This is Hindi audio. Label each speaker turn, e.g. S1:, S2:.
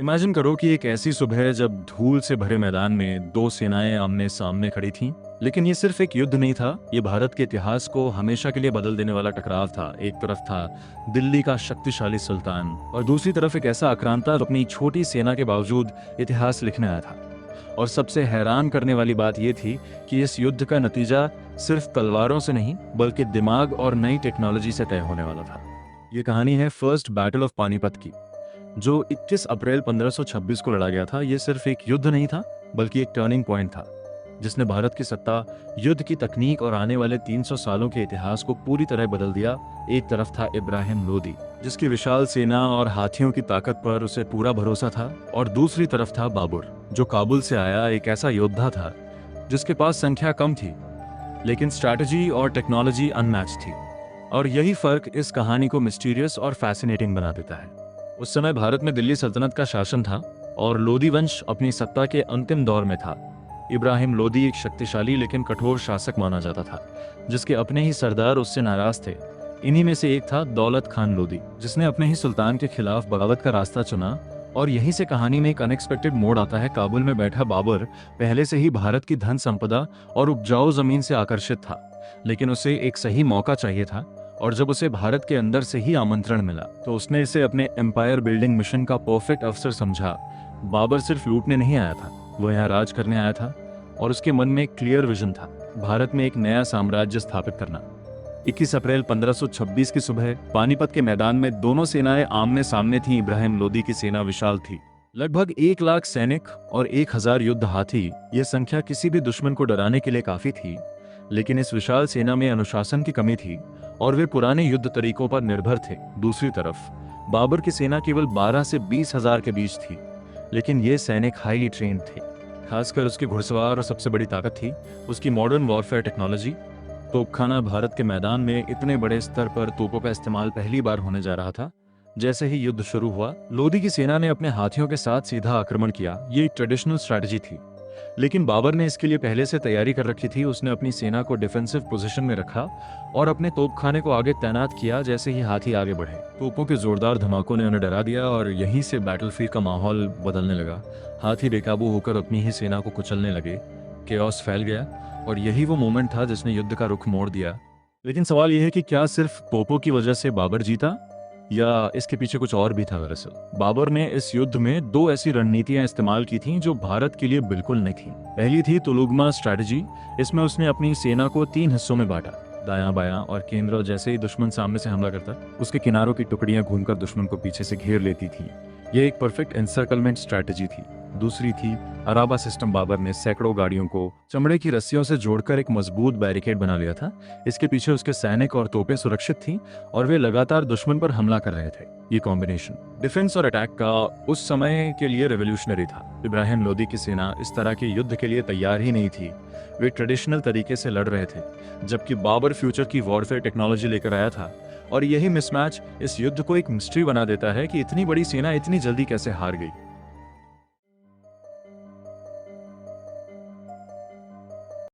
S1: इमेजिन करो कि एक ऐसी सुबह जब धूल से भरे मैदान में दो सेनाएं आमने सामने खड़ी थीं। लेकिन ये सिर्फ एक युद्ध नहीं था, ये भारत के इतिहास को हमेशा के लिए बदल देने वाला टकराव था। एक तरफ था दिल्ली का शक्तिशाली सुल्तान और दूसरी तरफ एक ऐसा आक्रांता जो अपनी छोटी सेना के बावजूद इतिहास लिखने आया था। और सबसे हैरान करने वाली बात यह थी कि इस युद्ध का नतीजा सिर्फ तलवारों से नहीं बल्कि दिमाग और नई टेक्नोलॉजी से तय होने वाला था। ये कहानी है फर्स्ट बैटल ऑफ पानीपत की, जो 21 अप्रैल 1526 को लड़ा गया था। यह सिर्फ एक युद्ध नहीं था बल्कि एक टर्निंग पॉइंट था जिसने भारत की सत्ता, युद्ध की तकनीक और आने वाले 300 सालों के इतिहास को पूरी तरह बदल दिया। एक तरफ था इब्राहिम लोदी, जिसकी विशाल सेना और हाथियों की ताकत पर उसे पूरा भरोसा था, और दूसरी तरफ था बाबर, जो काबुल से आया एक ऐसा योद्धा था जिसके पास संख्या कम थी लेकिन स्ट्रैटेजी और टेक्नोलॉजी अनमैच थी। और यही फर्क इस कहानी को मिस्टीरियस और फैसिनेटिंग बना देता है। उस समय भारत में दिल्ली सल्तनत का शासन था और लोदी वंश अपनी सत्ता के अंतिम दौर में था। इब्राहिम लोदी एक शक्तिशाली लेकिन कठोर शासक माना जाता था, जिसके अपने ही सरदार उससे नाराज थे। इन्हीं में से एक था दौलत खान लोदी, जिसने अपने ही सुल्तान के खिलाफ बगावत का रास्ता चुना। और यहीं से कहानी में एक अनएक्सपेक्टेड मोड़ आता है। काबुल में बैठा बाबर पहले से ही भारत की धन संपदा और उपजाऊ जमीन से आकर्षित था, लेकिन उसे एक सही मौका चाहिए था। और जब उसे भारत के अंदर से ही आमंत्रण मिला तो उसने इसे अपने एम्पायर बिल्डिंग मिशन का परफेक्ट अवसर समझा। बाबर सिर्फ लूटने नहीं आया था, वो यहाँ राज करने आया था, और उसके मन में एक क्लियर विजन था, भारत में एक नया साम्राज्य स्थापित करना। 21 अप्रैल 1526 की सुबह पानीपत के मैदान में दोनों सेनाएं आमने सामने थीं। इब्राहिम लोदी की सेना विशाल थी, लगभग 1 लाख सैनिक और 1000 युद्ध हाथी। यह संख्या किसी भी दुश्मन को डराने के लिए काफी थी, लेकिन इस विशाल सेना में अनुशासन की कमी थी और वे पुराने युद्ध तरीकों पर निर्भर थे। दूसरी तरफ बाबर की सेना केवल 12 से 20,000 के बीच थी, लेकिन ये सैनिक हाईली ट्रेन्ड थे। खासकर उसके घुड़सवार और सबसे बड़ी ताकत थी उसकी मॉडर्न वॉरफेयर टेक्नोलॉजी। तोपखाना भारत के मैदान में इतने बड़े स्तर पर तोपों का इस्तेमाल पहली बार होने जा रहा था। जैसे ही युद्ध शुरू हुआ, लोदी की सेना ने अपने हाथियों के साथ सीधा आक्रमण किया। ये एक ट्रेडिशनल स्ट्रैटेजी थी, लेकिन बाबर ने इसके लिए पहले से तैयारी कर रखी थी। उसने अपनी सेना को डिफेंसिव पोजीशन में रखा और अपने तोपखाने को आगे तैनात किया। जैसे ही हाथी आगे बढ़े, तोपों के जोरदार धमाकों ने उन्हें डरा दिया और यहीं से बैटलफील्ड का माहौल बदलने लगा। हाथी बेकाबू होकर अपनी ही सेना को कुचलने लगे, केओस फैल गया, और यही वो मोमेंट था जिसने युद्ध का रुख मोड़ दिया। लेकिन सवाल यह है कि क्या सिर्फ तोपों की वजह से बाबर जीता या इसके पीछे कुछ और भी था। दरअसल बाबर ने इस युद्ध में 2 ऐसी रणनीतियां इस्तेमाल की थीं जो भारत के लिए बिल्कुल नहीं थी। पहली थी तुलुगमा स्ट्रैटेजी। इसमें उसने अपनी सेना को 3 हिस्सों में बांटा, दायां बायां और केंद्र। जैसे ही दुश्मन सामने से हमला करता, उसके किनारों की टुकड़ियां घूमकर दुश्मन को पीछे से घेर लेती थी। यह एक परफेक्ट एनसर्कलमेंट स्ट्रैटेजी थी। दूसरी थी अराबा सिस्टम। बाबर ने सैकड़ों गाड़ियों को चमड़े की रस्सियों से जोड़कर एक मजबूत बैरिकेड बना लिया था। इसके पीछे उसके सैनिक और तोपें सुरक्षित थीं और वे लगातार दुश्मन पर हमला कर रहे थे। ये कॉम्बिनेशन डिफेंस और अटैक का उस समय के लिए रेवोल्यूशनरी था। इब्राहिम लोदी की सेना इस तरह के युद्ध के लिए तैयार ही नहीं थी। वे ट्रेडिशनल तरीके से लड़ रहे थे, जबकि बाबर फ्यूचर की वॉरफेयर टेक्नोलॉजी लेकर आया था। और यही मिसमैच इस युद्ध को एक मिस्ट्री बना देता है कि इतनी बड़ी सेना इतनी जल्दी कैसे हार गई।